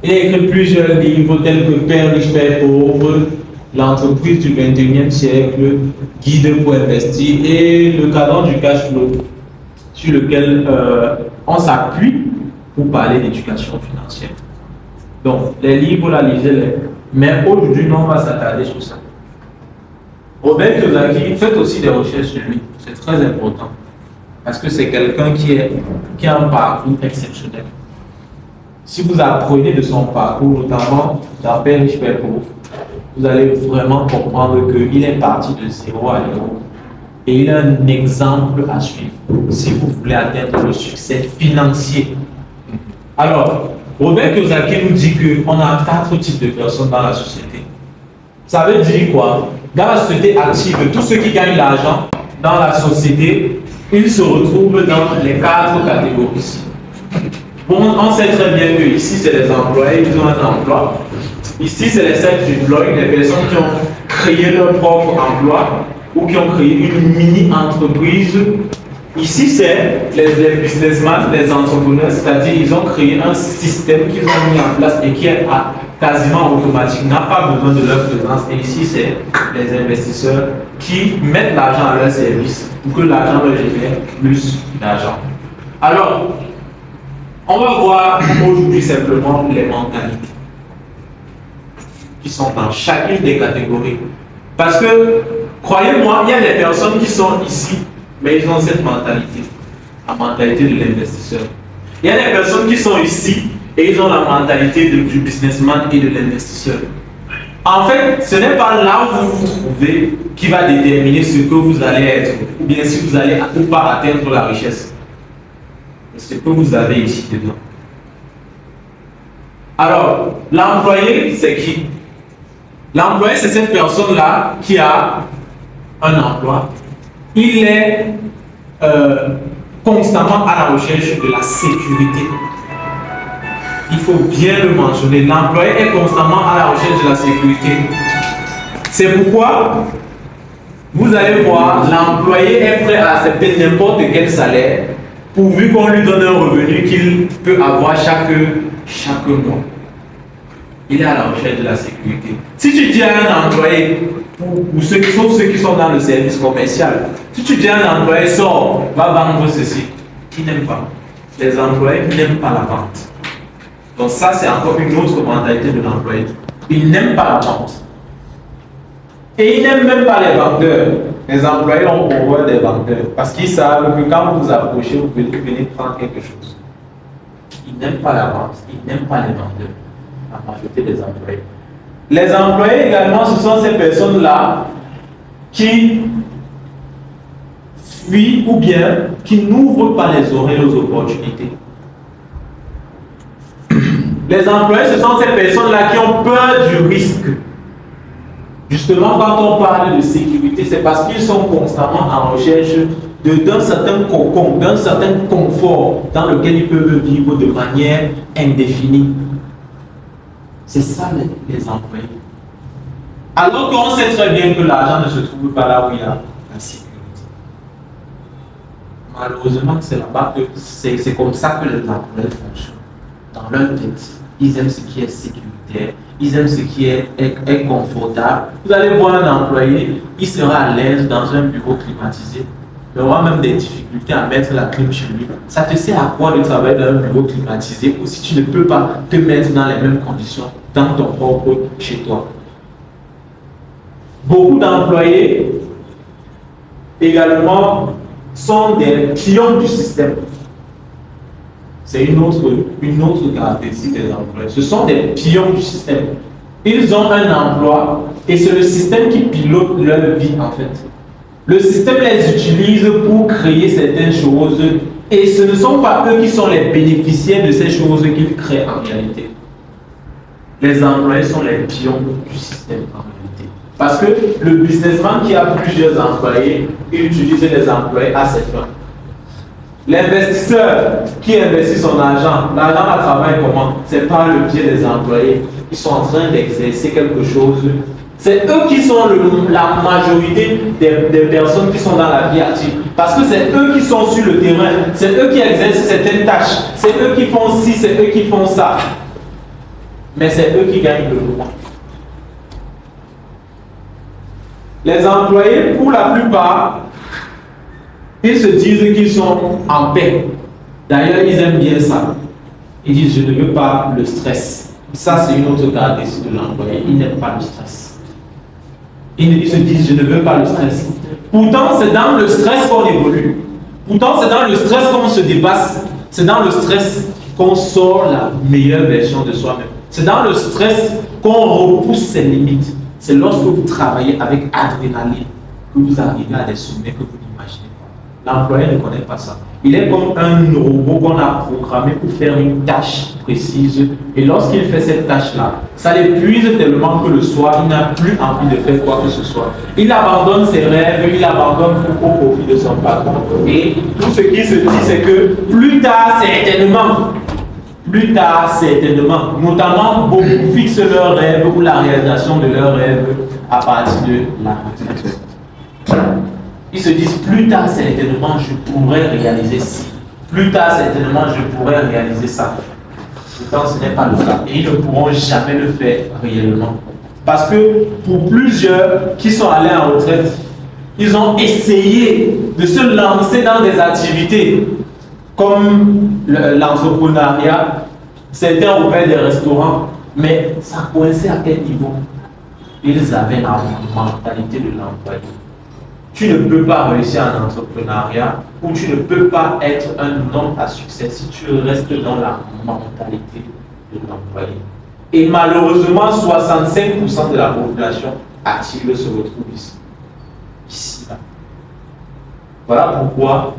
Il a écrit plusieurs livres tels que Père riche, Père pauvre, L'entreprise du 21e siècle, Guide pour investir et le cadran du cash flow sur lequel on s'appuie pour parler d'éducation financière. Donc, les livres, là, lisez-les. Mais aujourd'hui, on va s'attarder sur ça. Robert Kiyosaki, faites aussi des recherches sur lui. C'est très important. Parce que c'est quelqu'un qui a un parcours exceptionnel. Si vous apprenez de son parcours, notamment dans Père riche, Père pauvre, vous allez vraiment comprendre qu'il est parti de zéro à l'héros. Et il a un exemple à suivre si vous voulez atteindre le succès financier. Alors, Robert Kiyosaki nous dit qu'on a 4 types de personnes dans la société. Ça veut dire quoi? Dans la société active, tous ceux qui gagnent l'argent dans la société, ils se retrouvent dans les 4 catégories. Bon, on sait très bien que ici, c'est les employés, ils ont un emploi. Ici, c'est les self-employed, les personnes qui ont créé leur propre emploi ou qui ont créé une mini-entreprise. Ici, c'est les businessmen, les entrepreneurs, c'est-à-dire ils ont créé un système qu'ils ont mis en place et qui est quasiment automatique, n'a pas besoin de leur présence. Et ici, c'est les investisseurs qui mettent l'argent à leur service pour que l'argent leur génère plus d'argent. Alors, on va voir aujourd'hui simplement les mentalités qui sont dans chacune des catégories. Parce que, croyez-moi, il y a des personnes qui sont ici, mais ils ont cette mentalité, la mentalité de l'investisseur. Il y a des personnes qui sont ici et ils ont la mentalité du businessman et de l'investisseur. En fait, ce n'est pas là où vous vous trouvez qui va déterminer ce que vous allez être, ou bien si vous allez ou pas atteindre la richesse. C'est ce que vous avez ici dedans. Alors, l'employé, c'est qui? L'employé, c'est cette personne-là qui a un emploi. Il est constamment à la recherche de la sécurité. Il faut bien le mentionner. L'employé est constamment à la recherche de la sécurité. C'est pourquoi vous allez voir, l'employé est prêt à accepter n'importe quel salaire pourvu qu'on lui donne un revenu qu'il peut avoir chaque mois. Il est à la recherche de la sécurité. Si tu dis à un employé, sauf ceux qui sont dans le service commercial, si tu dis à un employé, sors, va vendre ceci, il n'aime pas. Les employés n'aiment pas la vente. Donc ça, c'est encore une autre mentalité de l'employé. Il n'aime pas la vente. Et il n'aime même pas les vendeurs. Les employés ont horreur des vendeurs. Parce qu'ils savent que quand vous vous approchez, vous venez prendre quelque chose. Ils n'aiment pas la vente. Ils n'aiment pas les vendeurs. La majorité des employés. Les employés également, ce sont ces personnes-là qui fuient ou bien qui n'ouvrent pas les oreilles aux opportunités. Les employés, ce sont ces personnes-là qui ont peur du risque. Justement, quand on parle de sécurité, c'est parce qu'ils sont constamment en recherche d'un certain cocon, d'un certain confort dans lequel ils peuvent vivre de manière indéfinie. C'est ça les employés. Alors qu'on sait très bien que l'argent ne se trouve pas là où il y a la sécurité. Malheureusement, c'est là-bas que c'est comme ça que les employés fonctionnent. Dans leur tête, ils aiment ce qui est sécuritaire, ils aiment ce qui est confortable. Vous allez voir un employé, il sera à l'aise dans un bureau climatisé. Il aura même des difficultés à mettre la clim chez lui. Ça te sert à quoi de travailler dans un bureau climatisé ou si tu ne peux pas te mettre dans les mêmes conditions dans ton propre chez toi? Beaucoup d'employés également sont des pions du système. C'est une autre caractéristique des employés. Ce sont des pions du système. Ils ont un emploi et c'est le système qui pilote leur vie en fait. Le système les utilise pour créer certaines choses et ce ne sont pas eux qui sont les bénéficiaires de ces choses qu'ils créent en réalité. Les employés sont les pions du système en réalité. Parce que le businessman qui a plusieurs employés, il utilise les employés à ses fins. L'investisseur qui investit son argent, l'argent va travailler comment? C'est par le biais des employés. Ils sont en train d'exercer quelque chose. C'est eux qui sont la majorité des personnes qui sont dans la vie active. Parce que c'est eux qui sont sur le terrain. C'est eux qui exercent certaines tâches. C'est eux qui font ci, c'est eux qui font ça. mais c'est eux qui gagnent le moins. Les employés, pour la plupart, ils se disent qu'ils sont en paix. D'ailleurs, ils aiment bien ça. Ils disent, je ne veux pas le stress. Ça, c'est une autre caractéristique de l'employé. Il n'aime pas le stress. Ils se disent, je ne veux pas le stress. Pourtant, c'est dans le stress qu'on évolue. Pourtant, c'est dans le stress qu'on se dépasse. C'est dans le stress qu'on sort la meilleure version de soi-même. C'est dans le stress qu'on repousse ses limites. C'est lorsque vous travaillez avec adrénaline que vous arrivez à des sommets que vous n'imaginez pas. L'employé ne connaît pas ça. Il est comme un robot qu'on a programmé pour faire une tâche précise. Et lorsqu'il fait cette tâche-là, ça l'épuise tellement que le soir, il n'a plus envie de faire quoi que ce soit. Il abandonne ses rêves, il abandonne tout au profit de son patron. Et tout ce qui se dit, c'est que plus tard, certainement, notamment beaucoup fixent leurs rêves ou la réalisation de leurs rêves à partir de la retraite. Ils se disent, plus tard, certainement, je pourrais réaliser ci. Plus tard, certainement, je pourrais réaliser ça. Pourtant, ce n'est pas le cas. Et ils ne pourront jamais le faire réellement. Parce que pour plusieurs qui sont allés en retraite, ils ont essayé de se lancer dans des activités comme l'entrepreneuriat. Certains ont ouvert des restaurants, mais ça coinçait à quel niveau? Ils avaient la mentalité de l'employé. Tu ne peux pas réussir en entrepreneuriat ou tu ne peux pas être un homme à succès si tu restes dans la mentalité de l'employé. Et malheureusement, 65% de la population active se retrouve ici. Ici-là. Voilà pourquoi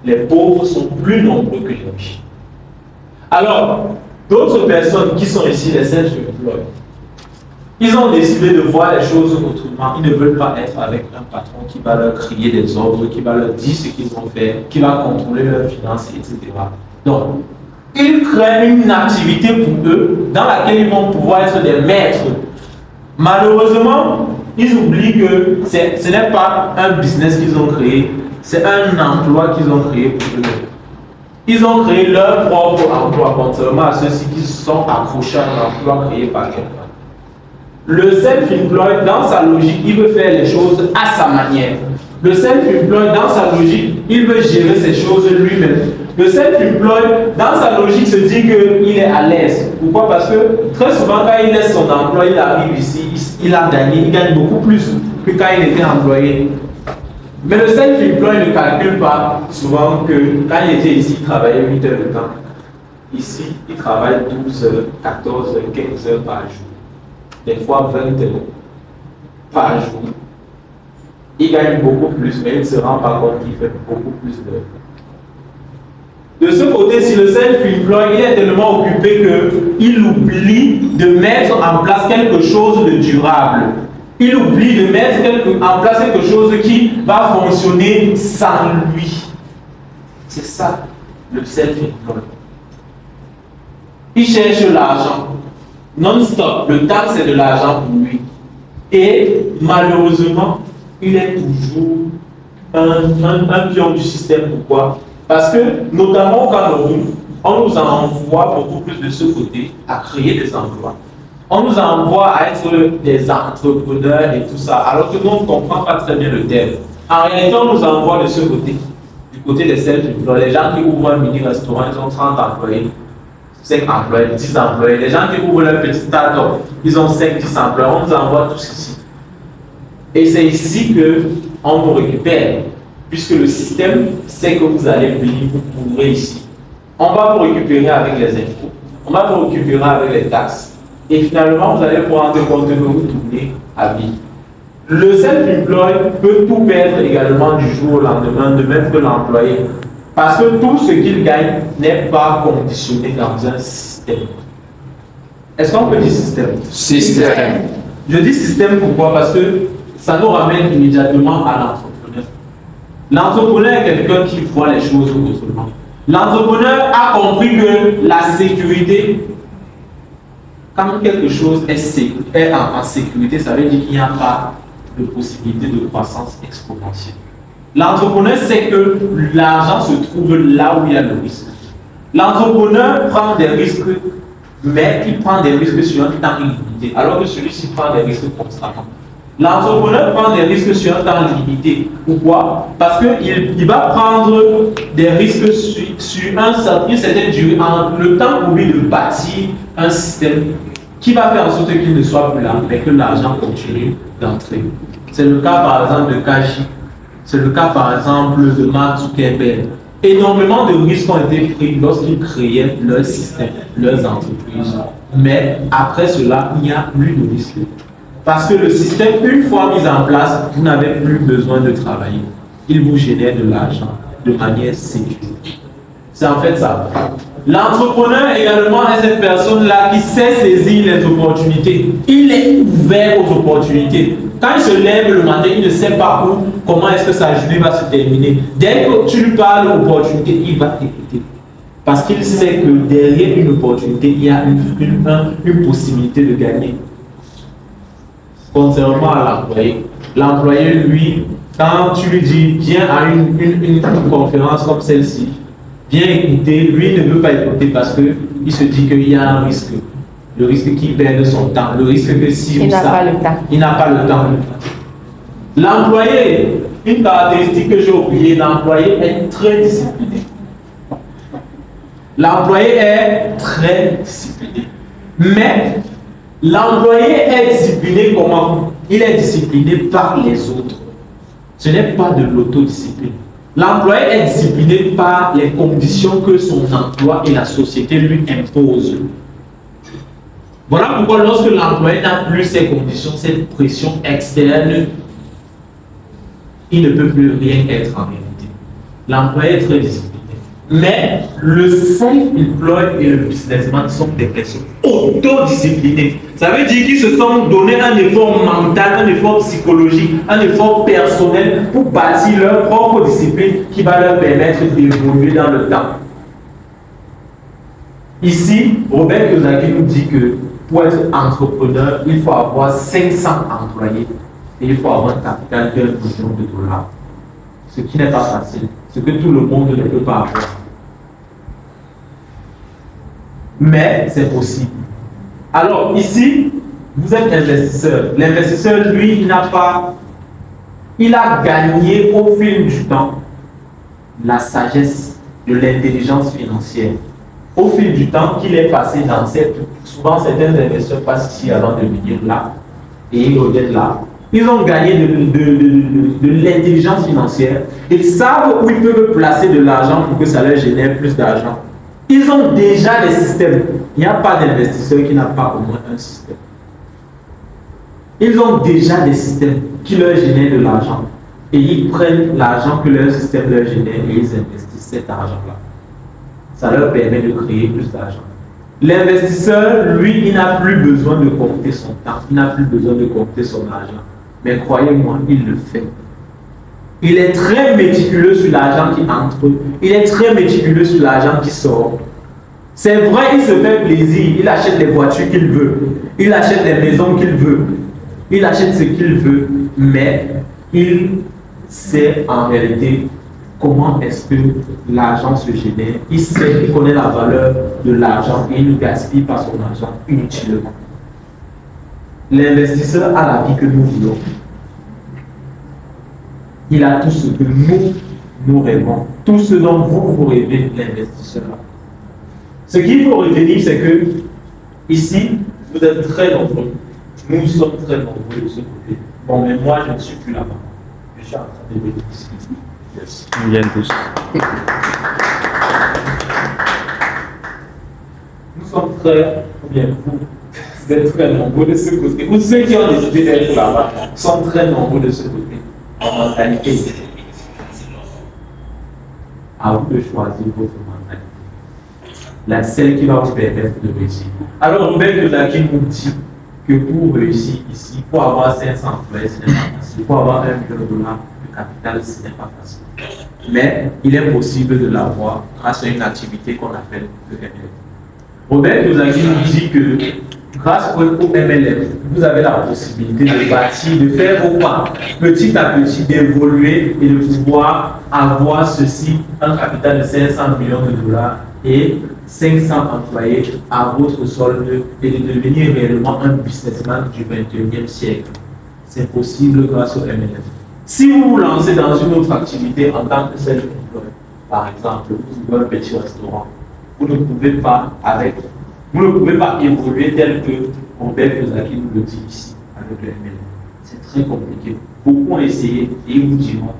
les pauvres sont plus nombreux que les riches. Alors, d'autres personnes qui sont ici, les self-employed, ils ont décidé de voir les choses autrement. Ils ne veulent pas être avec un patron qui va leur crier des ordres, qui va leur dire ce qu'ils vont faire, qui va contrôler leurs finances, etc. Donc, ils créent une activité pour eux dans laquelle ils vont pouvoir être des maîtres. Malheureusement, ils oublient que ce n'est pas un business qu'ils ont créé, c'est un emploi qu'ils ont créé pour eux. Ils ont créé leur propre emploi, contrairement à ceux-ci qui sont accrochés à un emploi créé par quelqu'un. Le self-employed, dans sa logique, il veut faire les choses à sa manière. Le self-employed, dans sa logique, il veut gérer ses choses lui-même. Le self-employed, dans sa logique, se dit qu'il est à l'aise. Pourquoi? Parce que très souvent, quand il laisse son emploi, il arrive ici, il a gagné, il gagne beaucoup plus que quand il était employé. Mais le self-employed ne calcule pas souvent que quand il était ici, il travaillait 8 heures de temps. Ici, il travaille 12 heures, 14 heures, 15 heures par jour. Des fois 20 heures par jour. Il gagne beaucoup plus, mais il ne se rend pas compte qu'il fait beaucoup plus d'heures. De ce côté, si le self-employed, il est tellement occupé qu'il oublie de mettre en place quelque chose de durable. Il oublie de mettre en place quelque chose qui va fonctionner sans lui. C'est ça, le self-employed. Il cherche l'argent. Non-stop. Le temps, c'est de l'argent pour lui. Et malheureusement, il est toujours un pion du système. Pourquoi? Parce que, notamment au Cameroun, on nous envoie beaucoup plus de ce côté à créer des emplois. On nous envoie à être des entrepreneurs et tout ça, alors que nous, on ne comprend pas très bien le terme. En réalité, on nous envoie de ce côté, du côté des self-employés. Les gens qui ouvrent un mini-restaurant, ils ont 30 employés. 5 employés, 10 employés. Les gens qui ouvrent leur petit start-up, ils ont 5-10 employés. On nous envoie tous ici. Et c'est ici qu'on vous récupère. Puisque le système sait que vous allez venir vous couvrir ici. On va vous récupérer avec les impôts. On va vous récupérer avec les taxes. Et finalement, vous allez vous rendre compte que vous tournez à vie. Le self-employed peut tout perdre également du jour au lendemain, de même que l'employé. Parce que tout ce qu'il gagne n'est pas conditionné dans un système. Est-ce qu'on peut dire système? Système. Je dis système pourquoi? Parce que ça nous ramène immédiatement à l'entrepreneur. L'entrepreneur est quelqu'un qui voit les choses autrement. L'entrepreneur a compris que la sécurité, quand quelque chose est en sécurité, ça veut dire qu'il n'y a pas de possibilité de croissance exponentielle. L'entrepreneur sait que l'argent se trouve là où il y a le risque. L'entrepreneur prend des risques mais il prend des risques sur un temps illimité, alors que celui-ci prend des risques constamment. L'entrepreneur prend des risques sur un temps limité. Pourquoi? Parce qu'il va prendre des risques sur une certaine durée, le temps pour lui de bâtir un système qui va faire en sorte qu'il ne soit plus là, mais que l'argent continue d'entrer. C'est le cas par exemple de Kaji, c'est le cas par exemple de Mark Zuckerberg. Énormément de risques ont été pris lorsqu'ils créaient leur système, leurs entreprises. Mais après cela, il n'y a plus de risque. Parce que le système, une fois mis en place, vous n'avez plus besoin de travailler. Il vous génère de l'argent de manière sécurisée. C'est en fait ça. L'entrepreneur également est cette personne-là qui sait saisir les opportunités. Il est ouvert aux opportunités. Quand il se lève le matin, il ne sait pas où, comment est-ce que sa journée va se terminer. Dès que tu lui parles d'opportunité, il va t'écouter. Parce qu'il sait que derrière une opportunité, il y a une possibilité de gagner. Contrairement à l'employé. L'employé, lui, quand tu lui dis viens à une conférence comme celle-ci, viens écouter, lui ne veut pas écouter parce qu'il se dit qu'il y a un risque. Le risque qu'il perde son temps, le risque que si il n'a pas le temps. Il n'a pas le temps. L'employé, une caractéristique que j'ai oubliée, l'employé est très discipliné. L'employé est très discipliné. Mais l'employé est discipliné comment? Il est discipliné par les autres. Ce n'est pas de l'autodiscipline. L'employé est discipliné par les conditions que son emploi et la société lui imposent. Voilà pourquoi lorsque l'employé n'a plus ces conditions, cette pression externe, il ne peut plus rien être en réalité. L'employé est très discipliné. Mais le self-employed et le businessman sont des personnes autodisciplinées. Ça veut dire qu'ils se sont donné un effort mental, un effort psychologique, un effort personnel pour bâtir leur propre discipline qui va leur permettre d'évoluer dans le temps. Ici, Robert Kiyosaki nous dit que pour être entrepreneur, il faut avoir 500 employés et il faut avoir un capital de $1 million. Ce qui n'est pas facile, ce que tout le monde ne peut pas avoir. Mais c'est possible. Alors ici, vous êtes investisseur. L'investisseur, lui, il a gagné au fil du temps la sagesse de l'intelligence financière. Au fil du temps qu'il est passé dans souvent certains investisseurs passent ici avant de venir là et ils reviennent là. Ils ont gagné de l'intelligence financière. Ils savent où ils peuvent placer de l'argent pour que ça leur génère plus d'argent. Ils ont déjà des systèmes. Il n'y a pas d'investisseur qui n'a pas au moins un système. Ils ont déjà des systèmes qui leur génèrent de l'argent. Et ils prennent l'argent que leur système leur génère et ils investissent cet argent-là. Ça leur permet de créer plus d'argent. L'investisseur, lui, il n'a plus besoin de compter son temps. Il n'a plus besoin de compter son argent. Mais croyez-moi, il le fait. Il est très méticuleux sur l'argent qui entre. Il est très méticuleux sur l'argent qui sort. C'est vrai, il se fait plaisir. Il achète les voitures qu'il veut. Il achète les maisons qu'il veut. Il achète ce qu'il veut. Mais il sait en réalité comment est-ce que l'argent se génère. Il sait, il connaît la valeur de l'argent et il ne gaspille pas son argent inutilement. L'investisseur a la vie que nous voulons. Il a tout ce que nous rêvons. Tout ce dont vous rêvez, l'investisseur. Ce qu'il faut retenir, c'est que ici, vous êtes très nombreux. Nous sommes très nombreux de ce côté. Bon, mais moi, je ne suis plus là-bas. Je suis en train de bénéficier. Yes. Ils viennent tous. Nous sommes très, ou bien vous êtes très nombreux de ce côté. Ou ceux qui ont décidé d'être là-bas sont très nombreux de ce côté. En mentalité. À vous de choisir votre mentalité. La celle qui va vous permettre de réussir. Alors, Robert Kiyosaki nous dit que pour réussir ici, pour avoir 500 employés, ce n'est pas facile. Pour avoir $1 million de capital, ce n'est pas facile. Mais il est possible de l'avoir grâce à une activité qu'on appelle le MLM. Robert Kiyosaki nous dit que grâce au MLM, vous avez la possibilité de bâtir, de faire vos pas petit à petit, d'évoluer et de pouvoir avoir ceci, un capital de $500 millions et 500 employés à votre solde et de devenir réellement un businessman du 21e siècle. C'est possible grâce au MLM. Si vous vous lancez dans une autre activité en tant que self-employed, par exemple, vous ouvrez un petit restaurant, vous ne pouvez pas évoluer tel que Robert Kiyosaki nous le dit ici avec le MLM. C'est très compliqué. Beaucoup ont essayé et ils vous diront.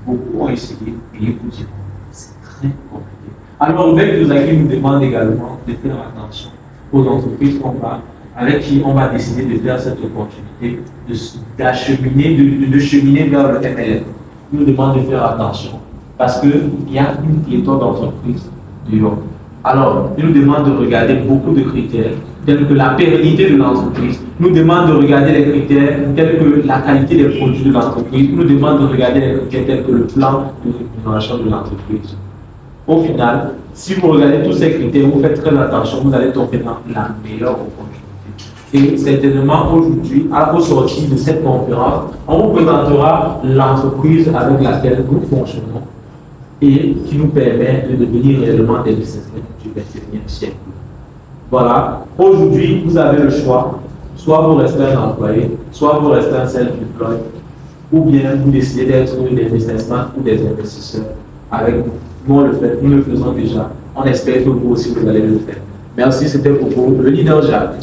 Beaucoup ont essayé et ils vous diront. C'est très compliqué. Alors Robert Kiyosaki nous demande également de faire attention aux entreprises avec qui on va décider de faire cette opportunité de cheminer vers le MLM. Il nous demande de faire attention parce qu'il y a une pléthore d'entreprises dehors. Alors, il nous demande de regarder beaucoup de critères tels que la pérennité de l'entreprise. Il nous demande de regarder les critères tels que la qualité des produits de l'entreprise. Il nous demande de regarder les critères tels que le plan de rémunération de l'entreprise. Au final, si vous regardez tous ces critères, vous faites très attention, vous allez tomber dans la meilleure opportunité. Et certainement aujourd'hui, à vos sorties de cette conférence, on vous présentera l'entreprise avec laquelle nous fonctionnons et qui nous permet de devenir réellement des businessmen du 21e siècle. Voilà, aujourd'hui, vous avez le choix. Soit vous restez un employé, soit vous restez un self-employed, ou bien vous décidez d'être des businessmen ou des investisseurs avec nous. Nous, on le fait, nous le faisons déjà. On espère que vous aussi, vous allez le faire. Merci, c'était pour vous, le leader Jacques.